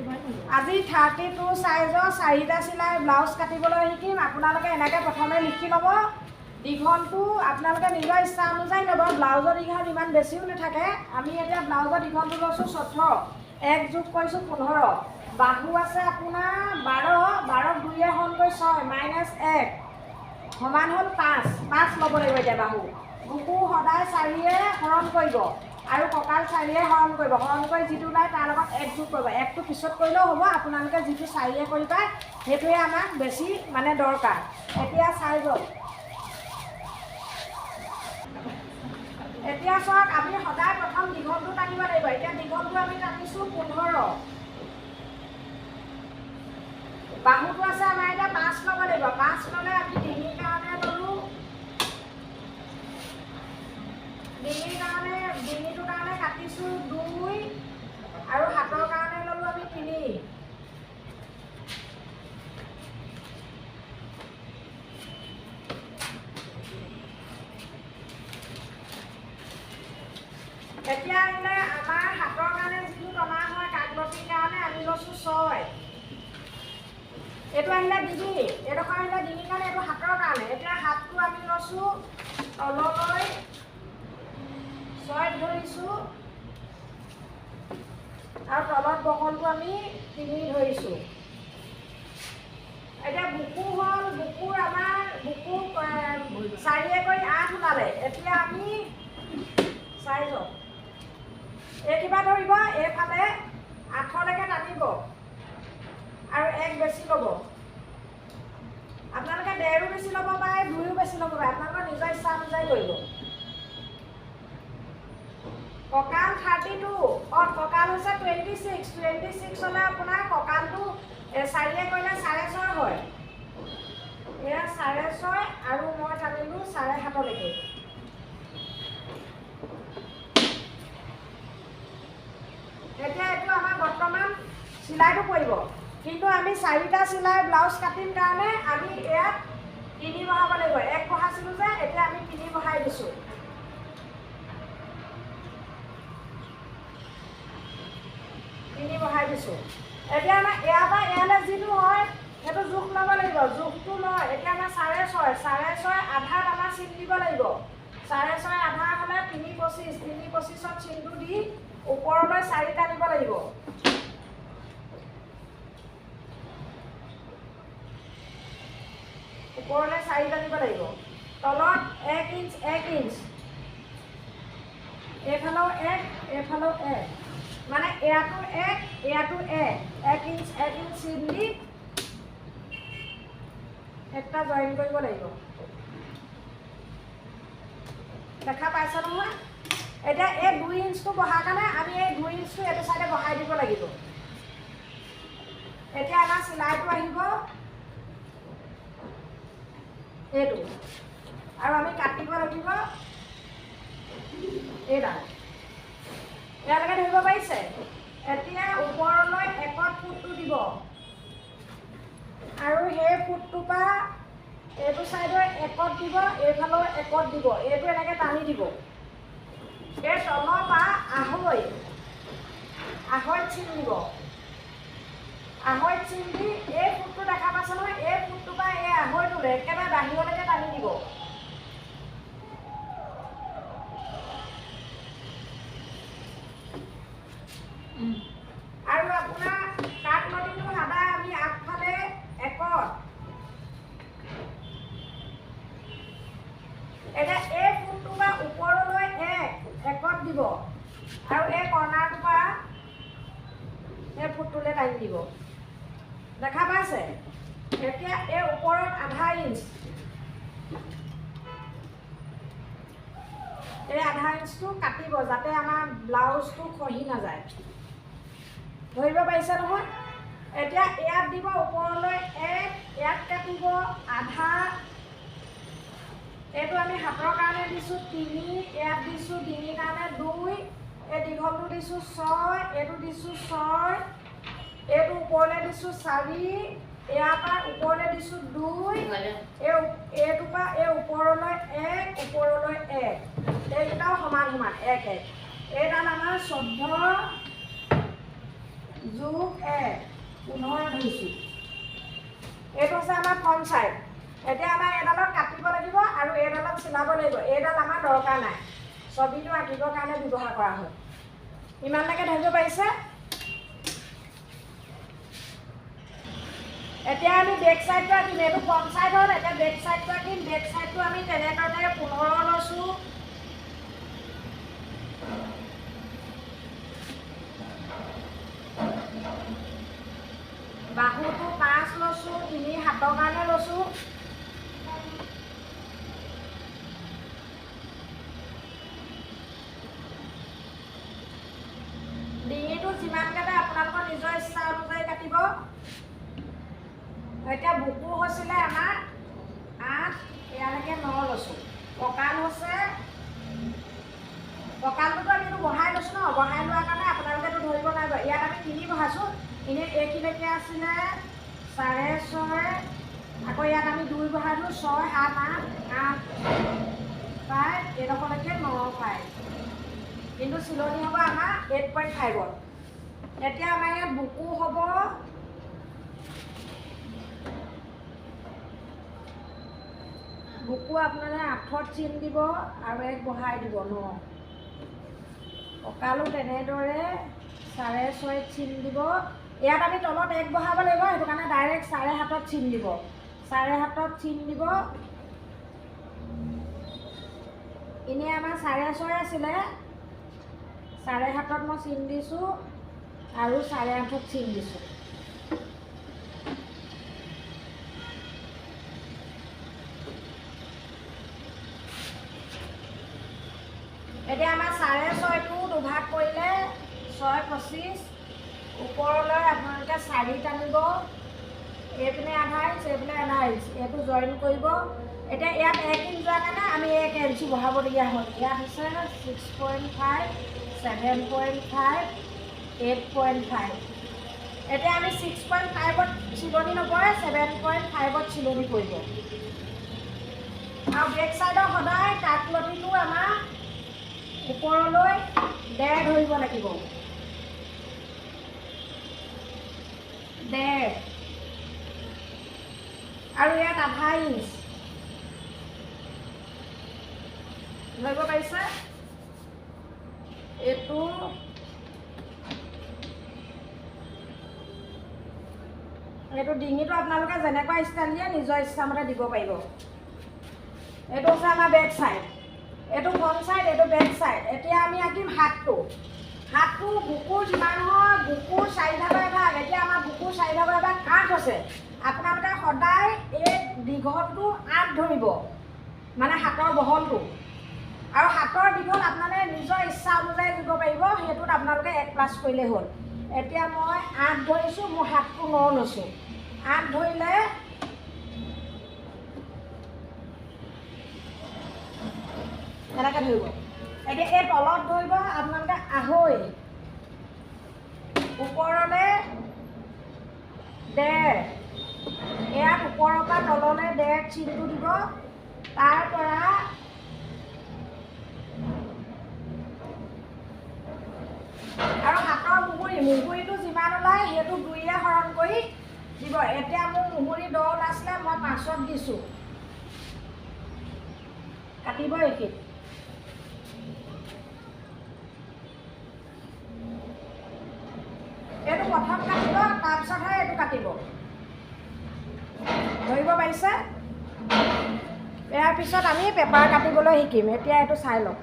আজি 32 সাইজৰ 4টা চিলাই ব্লাউজ কাটিবলৈ শিকিম। আপোনালোকে এনেকৈ প্ৰথমে লিখি ল'ব। দীঘলটো আপোনালোকে নিজৰ ইচ্ছা অনুযায়ী ল'ব। ব্লাউজৰ দীঘল ইমান বেছিও নাথাকে। আমি এতিয়া ব্লাউজৰ দীঘলটো লৈছোঁ 14, 1 যোগ কৰিছোঁ 15। বাহু আছে আপোনাৰ 12 2 হৰণ কৰি 6 -1 সমান হ'ল 5 ল'ব লাগিব। এতিয়া বাহু বুকু সদায় 4ৰে হৰণ কৰিব আৰু কঁকাল 4ৰে হৰণ কৰিব। হৰণ কৰি যিটো ওলায় তাৰ লগত 1 যোগ কৰিব। 1টো পিছত কৰিলেও হ'ব। আপোনালোকে যিটো 4ৰে কৰি পায় সেইটোৱে আমাক বেছি মানে দৰকাৰ। এতিয়া চাইজত এতিয়া চাওক, আমি সদায় প্ৰথম দীঘলটো টানিব লাগিব। এতিয়া দীঘলটো আমি টানিছোঁ 15। বাহুটো আছে আমাৰ এতিয়া 5 ল'ব লাগিব। 5 ল'লে আমি ডিঙিৰ কাৰণে ল'লোঁ। ডিঙিটোৰ কাৰণে কাটিছোঁ 2 আৰু হাতৰ কাৰণে ল'লোঁ আমি 3। এতিয়া আহিলে আমাৰ হাতৰ কাৰণে যিটো টনা হয় কাকলতিৰ কাৰণে আমি লৈছোঁ 6। এইটো আহিলে ডিঙি, এইডোখৰ আহিলে ডিঙিৰ কাৰণে, এইটো হাতৰ কাৰণে। এতিয়া হাতটো আমি লৈছোঁ তললৈ 6 ধৰিছোঁ আৰু তলত বহলটো আমি 3 ধৰিছোঁ। এতিয়া বুকু হ'ল, বুকুৰ আমাৰ বুকু 4ৰে কৰি 8 ওলালে। এতিয়া আমি চাইজত এই কিবা ধৰিব, এইফালে 8লৈকে টানিব আৰু 1 বেছি ল'ব। আপোনালোকে 1.5ও বেছি ল'ব পাৰে, 2ও বেছি ল'ব পাৰে। আপোনালোকৰ নিজৰ ইচ্ছা অনুযায়ী কৰিব। কঁকাল 32, কঁকাল হৈছে 26 হ'লে আপোনাৰ কঁকালটো 4ৰে কৰিলে 6.5 হয়। এয়া 6.5 আৰু মই টানিলোঁ 7.5লৈকে। এতিয়া এইটো আমাৰ বৰ্তমান চিলাইটো পৰিব, কিন্তু আমি 4টা চিলাই ব্লাউজ কাটিম কাৰণে আমি ইয়াত 3 বহাব লাগিব। 1 বহাইছিলোঁ যে, এতিয়া আমি 3 বহাই দিছোঁ। এতিয়া আমাৰ ইয়াৰ পৰা ইয়ালৈ যিটো হয় সেইটো জোখ ল'ব লাগিব। জোখটো লয় এতিয়া আমাৰ 6.5 আধাত আমাৰ চিন দিব লাগিব। 6.5 আধা হ'লে 3.25ত চিনটো দি ওপৰলৈ 4 টানিব লাগিব। ওপৰলৈ 4 টানিব লাগিব। তলত 1 ইঞ্চ এইফালেও 1 এইফালেও 1, মানে এয়াটো 1 এয়াটো 1 ইঞ্চ চিন দি একটা জইন কৰিব লাগিব। দেখা পাইছে নহয়? এতিয়া এই 2 ইঞ্চটো বহাৰ কাৰণে আমি এই 2 ইঞ্চটো এইটো চাইডে বহাই দিব লাগিব। এতিয়া আমাৰ চিলাইটো আহিব এইটো, আৰু আমি কাটিব লাগিব এইডাল। ইয়ালৈকে ধৰিব পাৰিছে? এতিয়া ওপৰলৈ 1 ফুটটো দিব আৰু সেই ফুটটোৰ পৰা এইটো চাইডৰ 1 দিব, এইফালৰ 1 দিব। এইটো এনেকৈ টানি দিব। এই তলৰ পৰা আঢ়ৈ চিন দিব। আঢ়ৈ চিন দি এই ফুটটো দেখা পাইছে নহয়, এই ফুটটোৰ পৰা এই আঢ়ৈটোলৈ একেবাৰে বাহিৰলৈকে টানি দিব। আৰু আপোনাৰ কাকলতিটো সদায় আমি আগফালে 1। এতিয়া এই ফুটটোৰ পৰা ওপৰলৈ 1 দিব আৰু এই কৰ্ণাৰটোৰ পৰা এই ফুটটোলৈ টানি দিব। দেখা পাইছে? এতিয়া এই ওপৰত আধা ইঞ্চ, এই আধা ইঞ্চটো কাটিব যাতে আমাৰ ব্লাউজটো খহি নাযায়। ধৰিব পাৰিছে নহয়? এতিয়া ইয়াত দিব ওপৰলৈ 1, ইয়াত কাটিব আধা। এইটো আমি হাতৰ কাৰণে দিছোঁ 3, ইয়াত দিছোঁ ডিঙিৰ কাৰণে 2, এই দীঘলটো দিছোঁ 6, এইটো দিছোঁ 6, এইটো ওপৰলৈ দিছোঁ 4, ইয়াৰ পৰা ওপৰলৈ দিছোঁ 2, এইটোৰ পৰা এই ওপৰলৈ 1, ওপৰলৈ 1, এইকেইটাও সমান 1 এইডাল আমাৰ 14 যোগ 1 15 ধৰিছোঁ। এইটো হৈছে আমাৰ ফ্ৰণ্ট চাইড। এতিয়া আমাৰ এইডালত কাটিব লাগিব আৰু এইডালত চিলাব লাগিব। এইডাল আমাৰ দৰকাৰ নাই, ছবিটো আঁকিবৰ কাৰণে ব্যৱহাৰ কৰা হয়। ইমানলৈকে ধৰিব পাৰিছে? এতিয়া আমি বেক চাইডটো আঁকিম। এইটো ফ্ৰণ্ট চাইড হ'ল, এতিয়া বেক চাইডটো আঁকিম। বেক চাইডটো আমি তেনেদৰে 15 লৈছোঁ। বাহুটো 5 লৈছোঁ, 3 হাতৰ কাৰণে লৈছোঁ। ডিঙিটো যিমান কাটে আপোনালোকৰ নিজৰ ইচ্ছা অনুযায়ী কাটিব। এতিয়া বুকু হৈছিলে আমাৰ 8, ইয়ালৈকে 9 লৈছোঁ। কঁকাল হৈছে, কঁকালটোতো আমি বহাই লৈছোঁ ন, বহাই লোৱাৰ কাৰণে আপোনালোকেতো ধৰিব নোৱাৰিব। ইয়াত আমি 3 বহাইছোঁ। এনেই এইখিনিলৈকে আছিলে 6.5, আকৌ ইয়াত আমি 2 বহালোঁ 6, 7, 8, 5, এইডোখৰলৈকে 9, 5। কিন্তু চিলনি হ'ব আমাৰ 8.5ত। এতিয়া আমাৰ ইয়াত বুকু হ'ব বুকু আপোনালোকে 8ত চিন দিব আৰু 1 বহাই দিব 9। কঁকালো তেনেদৰে 6.5ত চিন দিব। ইয়াত আমি তলত 1 বহাব লাগিব, সেইটো কাৰণে ডাইৰেক্ট 7.5ত চিন দিব। 7.5ত চিন দিব। এনেই আমাৰ 6.5 আছিলে, 7.5ত মই চিন দিছোঁ আৰু 8.5ত চিন দিছোঁ। এতিয়া আমাৰ 6.5টো দুভাগ কৰিলে 6.25, ওপৰলৈ আপোনালোকে 4 টানিব। এইপিনে আধা ইঞ্চ, এইপিনে আধা ইঞ্চ, এইটো জইন কৰিব। এতিয়া ইয়াত 1 ইঞ্চ যোৱাৰ কাৰণে আমি 1 ইঞ্চি বঢ়াবলগীয়া হ'ল। ইয়াত হৈছে 6.5, 7.5, 8.5। এতিয়া আমি 6.5ত চিলনি নপৰে, 7.5ত চিলনি পৰিব। আৰু বেক চাইডৰ সদায় কাঠলতিটো আমাৰ ওপৰলৈ 1.5 ধৰিব লাগিব। 1.5 আৰু ইয়াত আধা ইঞ্চ ধৰিব পাৰিছে? এইটো ডিঙিটো আপোনালোকে যেনেকুৱা ষ্টাইল দিয়ে নিজৰ ইচ্ছামতে দিব পাৰিব। এইটো হৈছে আমাৰ বেক চাইড, এইটো ফ্ৰণ্ট চাইড, এইটো বেক চাইড। এতিয়া আমি আঁকিম হাতটো। হাতটো বুকুৰ যিমান হয়, বুকুৰ 4 ভাগৰ এভাগ। এতিয়া আমাৰ বুকুৰ 4 ভাগৰ এভাগ 8 আছে। আপোনালোকে সদায় এই দীঘলটো 8 ধৰিব, মানে হাতৰ বহলটো। আৰু হাতৰ দীঘল আপোনালোকে নিজৰ ইচ্ছা অনুযায়ী দিব পাৰিব, সেইটোত আপোনালোকে 1+ কৰিলেই হ'ল। এতিয়া মই 8 ধৰিছোঁ, মোৰ হাতটো 9 লৈছোঁ। 8 ধৰিলে এনেকৈ ধৰিব। এতিয়া এই তলত ধৰিব আপোনালোকে 2.5, ওপৰলৈ 1.5। ইয়াত ওপৰৰ পৰা তললৈ 1.5 চিনটো দিব। তাৰ পৰা আৰু হাতৰ মুহুৰিটো যিমান ওলায় সেইটো 2য়ে হৰণ কৰি দিব। এতিয়া মোৰ মুহুৰি 10 ওলাইছিলে, মই 5ত দিছোঁ। কাটিব এইখিনিত। এইটো প্ৰথম কাটিব, তাৰপিছতহে এইটো কাটিব। ধৰিব পাৰিছে? ইয়াৰ পিছত আমি পেপাৰ কাটিবলৈ শিকিম। এতিয়া এইটো চাই লওক।